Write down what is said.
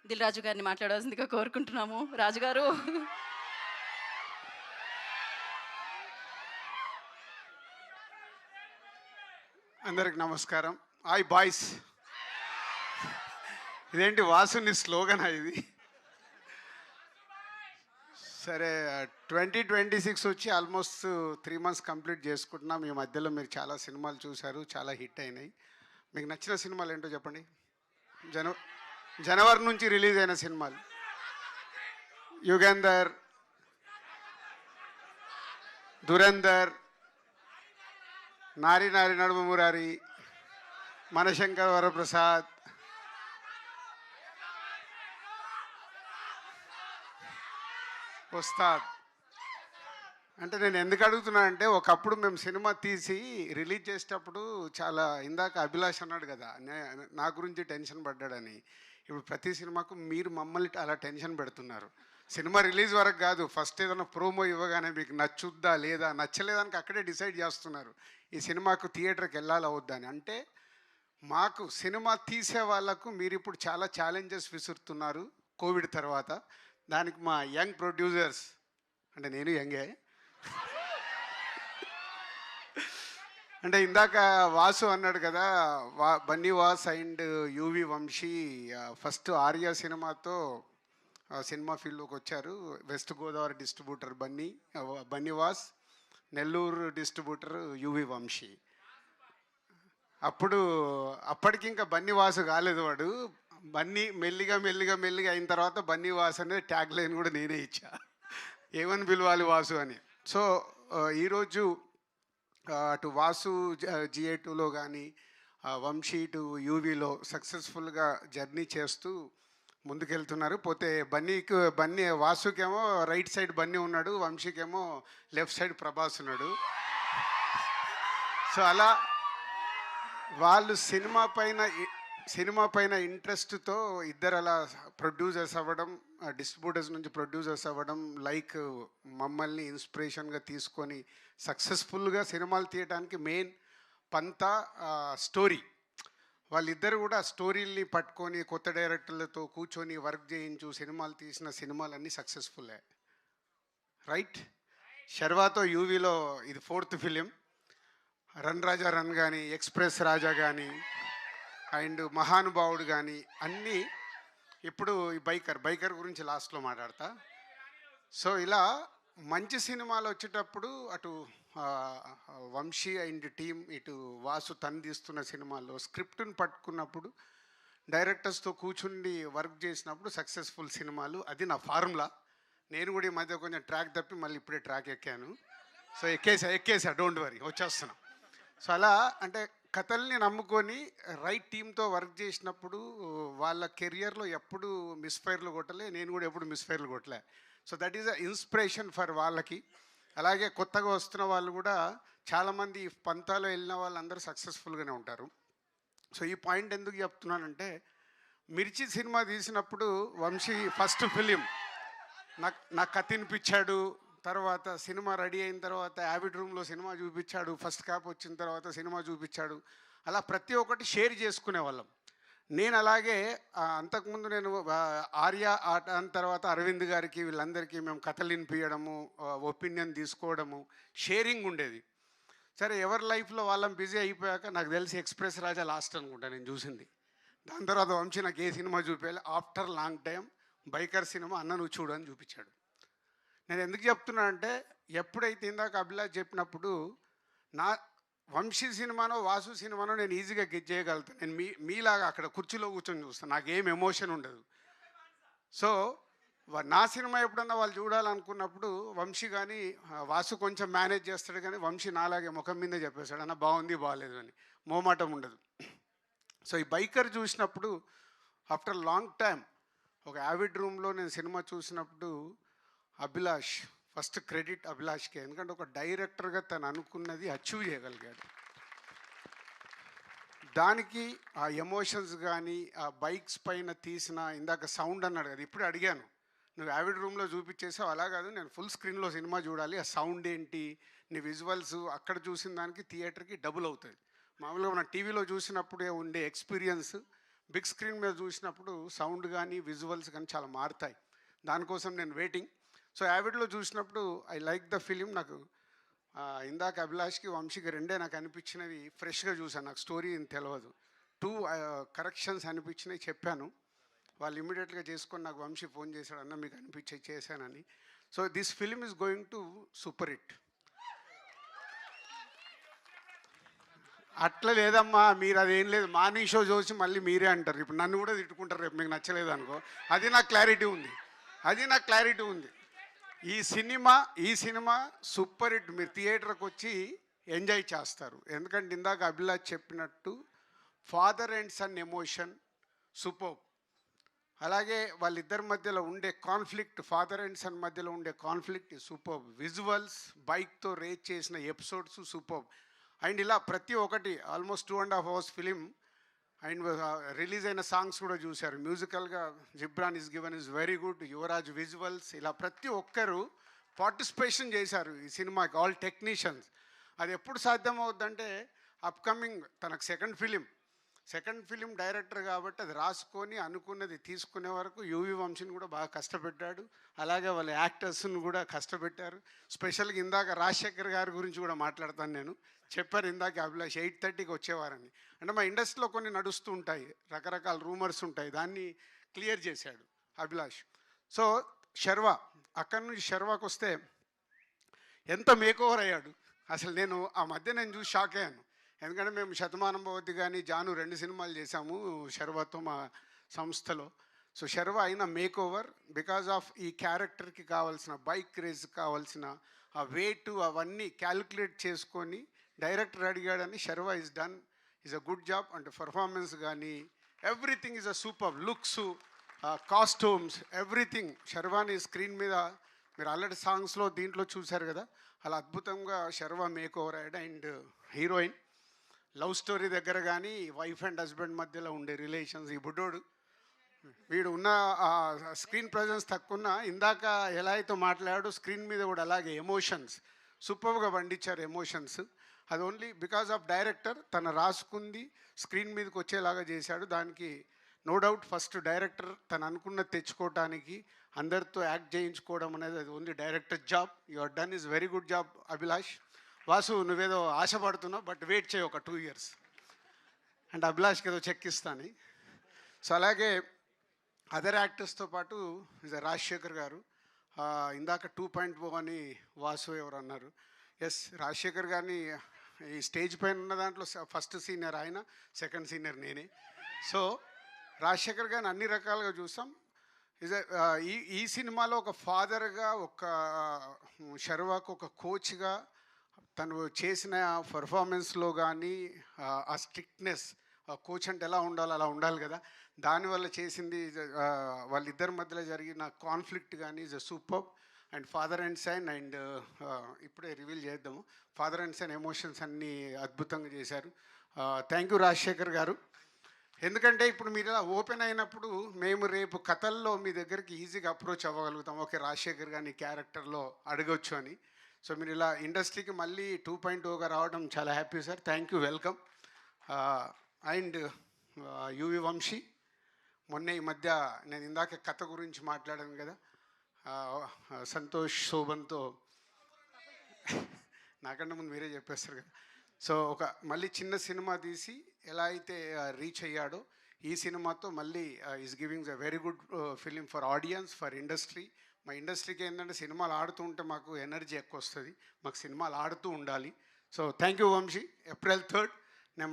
దిల్ రాజు గారిని మాట్లాడాల్సిందిగా కోరుకుంటున్నాము. రాజుగారు. అందరికి నమస్కారం. Hi boys. ఇదేంటి వాసుని స్లోగనా ఇది? సరే, 2026 వచ్చి ఆల్మోస్ట్ 3 months కంప్లీట్ చేసుకుంటున్నాం. ఈ మధ్యలో మీరు చాలా సినిమాలు చూశారు, చాలా హిట్ అయినాయి. మీకు నచ్చిన సినిమాలు ఏంటో చెప్పండి. జనవరి నుంచి రిలీజ్ అయిన సినిమాలు: యుగంధర్, దురంధర్, నారి నారి నడుమ మురారి, మనశంకర్ వరప్రసాద్, ఉస్తాద్. అంటే నేను ఎందుకు అడుగుతున్నా అంటే, ఒకప్పుడు మేము సినిమా తీసి రిలీజ్ చేసేటప్పుడు చాలా, ఇందాక అభిలాష్ అన్నాడు కదా నా గురించి టెన్షన్ పడ్డాడని. ఇప్పుడు ప్రతి సినిమాకు మీరు మమ్మల్ని అలా టెన్షన్ పెడుతున్నారు. సినిమా రిలీజ్ వరకు కాదు, ఫస్ట్ ఏదైనా ప్రోమో ఇవ్వగానే మీకు నచ్చుద్దా లేదా, నచ్చలేదానికి అక్కడే డిసైడ్ చేస్తున్నారు ఈ సినిమాకు థియేటర్కి వెళ్ళాలా వద్దా అని. అంటే మాకు సినిమా తీసే వాళ్ళకు మీరు ఇప్పుడు చాలా ఛాలెంజెస్ విసురుతున్నారు కోవిడ్ తర్వాత. దానికి మా యంగ్ ప్రొడ్యూసర్స్, అంటే నేను యంగే, అంటే ఇందాక వాసు అన్నాడు కదా, Bunny Vas and UV Vamsi first Arya సినిమాతో సినిమా ఫీల్డ్లోకి వచ్చారు. West Godavari distributor Bunny Vas, Nellore distributor UV Vamsi. అప్పటికి ఇంకా బన్నీ వాసు కాలేదు వాడు. బన్నీ మెల్లిగా మెల్లిగా మెల్లిగా అయిన తర్వాత బన్నీ వాసు అనేది ట్యాగ్ లైన్ కూడా నేనే ఇచ్చా, ఏమని పిలవాలి వాసు అని. సో ఈరోజు అటు వాసు GA2లో కానీ వంశీ టు యూవీలో సక్సెస్ఫుల్గా జర్నీ చేస్తూ ముందుకెళ్తున్నారు. పోతే బన్నీ వాసుకేమో రైట్ సైడ్ బన్నీ ఉన్నాడు, వంశీకేమో లెఫ్ట్ సైడ్ ప్రభాస్ ఉన్నాడు. సో అలా వాళ్ళు సినిమా పైన ఇంట్రెస్ట్తో ఇద్దరు అలా ప్రొడ్యూసర్స్ అవ్వడం, డిస్ట్రిబ్యూటర్స్ నుంచి ప్రొడ్యూసర్స్ అవ్వడం, లైక్ మమ్మల్ని ఇన్స్పిరేషన్గా తీసుకొని సక్సెస్ఫుల్గా సినిమాలు తీయడానికి మెయిన్ పంతా స్టోరీ. వాళ్ళిద్దరు కూడా స్టోరీల్ని పట్టుకొని కొత్త డైరెక్టర్లతో కూర్చొని వర్క్ చేయించు సినిమాలు తీసిన సినిమాలన్నీ సక్సెస్ఫుల్లే, రైట్? శర్వాతో యూవీలో ఇది 4th ఫిలిం. రన్ రాజా రన్ కానీ, ఎక్స్ప్రెస్ రాజా కానీ, అండ్ మహానుభావుడు కానీ అన్నీ. ఇప్పుడు ఈ బైకర్ గురించి లాస్ట్లో మాట్లాడతా. సో ఇలా మంచి సినిమాలు వచ్చేటప్పుడు అటు వంశీ అండ్ టీం, ఇటు వాసు తను తీస్తున్న సినిమాల్లో స్క్రిప్ట్ని పట్టుకున్నప్పుడు డైరెక్టర్స్తో కూర్చుండి వర్క్ చేసినప్పుడు సక్సెస్ఫుల్ సినిమాలు. అది నా ఫార్ములా. నేను కూడా ఈ మధ్య కొంచెం ట్రాక్ తప్పి మళ్ళీ ఇప్పుడే ట్రాక్ ఎక్కాను. సో ఎక్కేసా, డోంట్ వరీ, వచ్చేస్తున్నాం. సో అలా అంటే కథల్ని నమ్ముకొని రైట్ టీంతో వర్క్ చేసినప్పుడు వాళ్ళ కెరియర్లో ఎప్పుడు మిస్ఫైర్లు కొట్టలే, నేను కూడా ఎప్పుడు మిస్ఫైర్లు కొట్టలే. So that is a inspiration for వాళ్ళకి. అలాగే కొత్తగా వస్తున్న వాళ్ళు కూడా చాలామంది పంతాలో వెళ్ళిన వాళ్ళందరూ సక్సెస్ఫుల్గానే ఉంటారు. సో ఈ పాయింట్ ఎందుకు చెప్తున్నానంటే, మిర్చి సినిమా తీసినప్పుడు వంశీ ఫస్ట్ ఫిలిం నాకు కథ వినిపించాడు. తర్వాత సినిమా రెడీ అయిన తర్వాత యావిడ్ రూమ్లో సినిమా చూపించాడు, ఫస్ట్ క్యాప్ వచ్చిన తర్వాత సినిమా చూపించాడు. అలా ప్రతి ఒక్కటి షేర్ చేసుకునే వాళ్ళం. నేను అలాగే అంతకుముందు నేను ఆర్య ఆట అని తర్వాత అరవింద్ గారికి వీళ్ళందరికీ మేము కథలు వినిపించడము, ఒపీనియన్ తీసుకోవడము, షేరింగ్ ఉండేది. సరే, ఎవరి లైఫ్లో వాళ్ళం బిజీ అయిపోయాక నాకు తెలిసి ఎక్స్ప్రెస్ రాజా లాస్ట్ అనుకుంటా నేను చూసింది. దాని తర్వాత వంశీ నాకు ఏ సినిమా చూపించాలి, after long time biker cinema అన్న నువ్వు చూడు అని చూపించాడు. నేను ఎందుకు చెప్తున్నా అంటే, ఎప్పుడైతే ఇందాక అభిలాష్ చెప్పినప్పుడు నా వంశీ సినిమానో వాసు సినిమానో నేను ఈజీగా గెట్ చేయగలుగుతాను. నేను మీలాగా అక్కడ కుర్చీలో కూర్చొని చూస్తాను, నాకేం ఎమోషన్ ఉండదు. సో నా సినిమా ఎప్పుడన్నా వాళ్ళు చూడాలనుకున్నప్పుడు వంశీ కానీ వాసు కొంచెం మేనేజ్ చేస్తాడు, కానీ వంశీ నాలాగే ముఖం మీద చెప్పేశాడు, అన్న బాగుంది బాగాలేదు అని, మోమాటం ఉండదు. సో ఈ బైకర్ చూసినప్పుడు ఆఫ్టర్ లాంగ్ టైం ఒక యావిడ్ రూమ్లో నేను సినిమా చూసినప్పుడు అభిలాష్, ఫస్ట్ క్రెడిట్ అభిలాష్కే. ఎందుకంటే ఒక డైరెక్టర్గా తను అనుకున్నది అచీవ్ చేయగలిగాడు. దానికి ఆ ఎమోషన్స్ కానీ ఆ బైక్స్ పైన తీసిన, ఇందాక సౌండ్ అన్నాడు కదా, ఇప్పుడు అడిగాను, నువ్వు యావిడ్ రూమ్లో చూపించేసావు, అలా కాదు నేను ఫుల్ స్క్రీన్లో సినిమా చూడాలి, ఆ సౌండ్ ఏంటి, నీ విజువల్స్ అక్కడ చూసిన దానికి థియేటర్కి డబుల్ అవుతుంది. మామూలుగా మన టీవీలో చూసినప్పుడే ఉండే ఎక్స్పీరియన్స్ బిగ్ స్క్రీన్ మీద చూసినప్పుడు సౌండ్ కానీ విజువల్స్ కానీ చాలా మారుతాయి. దానికోసం నేను వెయిటింగ్. సో యావిడ్లో చూసినప్పుడు ఐ లైక్ ద ఫిలిం. నాకు ఇందాక అభిలాష్కి వంశీకి రెండే నాకు అనిపించినవి ఫ్రెష్గా చూశాను. నాకు స్టోరీ ఏం తెలియదు. 2 కరెక్షన్స్ అనిపించినవి చెప్పాను. వాళ్ళు ఇమీడియట్గా చేసుకొని నాకు వంశీ ఫోన్ చేశాడు, అన్న మీకు అనిపించే చేశానని. So this film is going to super hit. అట్లా లేదమ్మా, మీరు అదేం లేదు, మార్నింగ్ షో చూసి మళ్ళీ మీరే అంటారు. ఇప్పుడు నన్ను కూడా తిట్టుకుంటారు రేపు మీకు నచ్చలేదు అనుకో. అది నాకు క్లారిటీ ఉంది. ఈ సినిమా సూపర్ హిట్. మీరు థియేటర్కి వచ్చి ఎంజాయ్ చేస్తారు. ఎందుకంటే ఇందాక అభిలాష్ చెప్పినట్టు father and son emotion super. అలాగే వాళ్ళిద్దరి మధ్యలో ఉండే కాన్ఫ్లిక్ట్, ఫాదర్ అండ్ సన్ మధ్యలో ఉండే కాన్ఫ్లిక్ట్ సూపర్. విజువల్స్, బైక్తో రేస్ చేసిన ఎపిసోడ్స్ సూపర్. అండ్ ఇలా ప్రతి ఒక్కటి almost 2.5 hours film. And release అయిన సాంగ్స్ కూడా చూశారు. మ్యూజికల్గా Ghibran is given is very good. Yuvraj visuals, ఇలా ప్రతి ఒక్కరు పార్టిసిపేషన్ చేశారు ఈ సినిమాకి, ఆల్ టెక్నీషియన్స్. అది ఎప్పుడు సాధ్యమవుద్దంటే అప్కమింగ్ తనకు సెకండ్ ఫిలిం డైరెక్టర్ కాబట్టి అది రాసుకొని అనుకున్నది తీసుకునే వరకు యువి వంశీని కూడా బాగా కష్టపెట్టాడు. అలాగే వాళ్ళ యాక్టర్స్ని కూడా కష్టపెట్టారు. స్పెషల్గా ఇందాక రాజశేఖర్ గారి గురించి కూడా మాట్లాడతాను నేను. చెప్పారు ఇందాక అభిలాష్ 8:30కి వచ్చేవారని. అంటే మా ఇండస్ట్రీలో కొన్ని నడుస్తూ ఉంటాయి, రకరకాల రూమర్స్ ఉంటాయి, దాన్ని క్లియర్ చేశాడు అభిలాష్. సో శర్వా, అక్కడి నుంచి శర్వాకి వస్తే ఎంత మేకోవర్ అయ్యాడు అసలు. నేను ఆ మధ్య నేను చూసి షాక్ అయ్యాను. ఎందుకంటే మేము శతమానం భవతి కానీ జాను 2 సినిమాలు చేశాము శర్వాతో మా సంస్థలో. సో శర్వా అయిన మేక్ ఓవర్ బికాజ్ ఆఫ్ ఈ క్యారెక్టర్కి కావాల్సిన బైక్ రేస్ కావాల్సిన ఆ వెయిట్ అవన్నీ క్యాలిక్యులేట్ చేసుకొని డైరెక్టర్ అడిగాడని Sharwa is done is a good job. అంటే పర్ఫార్మెన్స్ కానీ everything is a super. Looks, costumes, everything. శర్వాని స్క్రీన్ మీద మీరు ఆల్రెడీ సాంగ్స్లో దీంట్లో చూశారు కదా, అలా అద్భుతంగా శర్వా మేక్ ఓవర్ అయ్యాడు. అండ్ హీరోయిన్ లవ్ స్టోరీ దగ్గర కానీ వైఫ్ అండ్ హస్బెండ్ మధ్యలో ఉండే రిలేషన్స్, ఈ బుడ్డోడు వీడు ఉన్న స్క్రీన్ ప్రజెన్స్ తక్కువ, ఇందాక ఎలా అయితే మాట్లాడాడో స్క్రీన్ మీద కూడా అలాగే ఎమోషన్స్ సూపర్గా పండించారు. ఎమోషన్స్ అది ఓన్లీ బికాజ్ ఆఫ్ డైరెక్టర్ తను రాసుకుంది స్క్రీన్ మీదకి వచ్చేలాగా చేశాడు. దానికి నో డౌట్ ఫస్ట్ డైరెక్టర్ తను అనుకున్నది తెచ్చుకోవటానికి అందరితో యాక్ట్ చేయించుకోవడం అనేది అది only director job. Your done is very good job Abhilash. Vasu నువ్వేదో ఆశపడుతున్నావు, బట్ వెయిట్ చేయి ఒక 2 years అంటే అభిలాష్కి ఏదో చెక్ ఇస్తాను. సో అలాగే అదర్ యాక్టర్స్తో పాటు రాజశేఖర్ గారు, ఇందాక 2.0 అని వాసు ఎవరు అన్నారు. ఎస్, రాజశేఖర్ గారిని ఈ స్టేజ్ పైన ఉన్న దాంట్లో ఫస్ట్ సీనియర్ ఆయన, సెకండ్ సీనియర్ నేనే. సో రాజశేఖర్ గారిని అన్ని రకాలుగా చూసాం. ఈ సినిమాలో ఒక ఫాదర్గా, ఒక శర్వాకు ఒక కోచ్గా తను చేసిన పర్ఫార్మెన్స్లో కానీ ఆ స్ట్రిక్ట్నెస్, కోచ్ అంటే ఎలా ఉండాలో అలా ఉండాలి కదా, దానివల్ల చేసింది వాళ్ళిద్దరి మధ్యలో జరిగిన కాన్ఫ్లిక్ట్ కానీ is a super. And father and son, and ఇప్పుడే రివీల్ చేద్దాము, ఫాదర్ అండ్ సన్ ఎమోషన్స్ అన్నీ అద్భుతంగా చేశారు. థ్యాంక్ యూ రాజశేఖర్ గారు. ఎందుకంటే ఇప్పుడు మీరు ఇలా ఓపెన్ అయినప్పుడు మేము రేపు కథల్లో మీ దగ్గరికి ఈజీగా అప్రోచ్ అవ్వగలుగుతాం. ఓకే, రాజశేఖర్ గారిని క్యారెక్టర్లో అడగొచ్చు అని. సో మీరు ఇలా ఇండస్ట్రీకి మళ్ళీ 2.0గా రావడం చాలా happy sir. Thank you, welcome. And UV Vamsi, మొన్న ఈ మధ్య నేను ఇందాక కథ గురించి మాట్లాడాను కదా, సంతోష్ శోభన్తో, నాకంటే ముందు మీరే చెప్పేస్తారు కదా. సో ఒక మళ్ళీ చిన్న సినిమా తీసి ఎలా అయితే రీచ్ అయ్యాడో, ఈ సినిమాతో మళ్ళీ is giving a very good film for audience, for industry. మా ఇండస్ట్రీకి ఏంటంటే సినిమాలు ఆడుతూ ఉంటే మాకు ఎనర్జీ ఎక్కువ వస్తుంది, మాకు సినిమాలు ఆడుతూ ఉండాలి. So thank you Vamsi. April 3rd నేను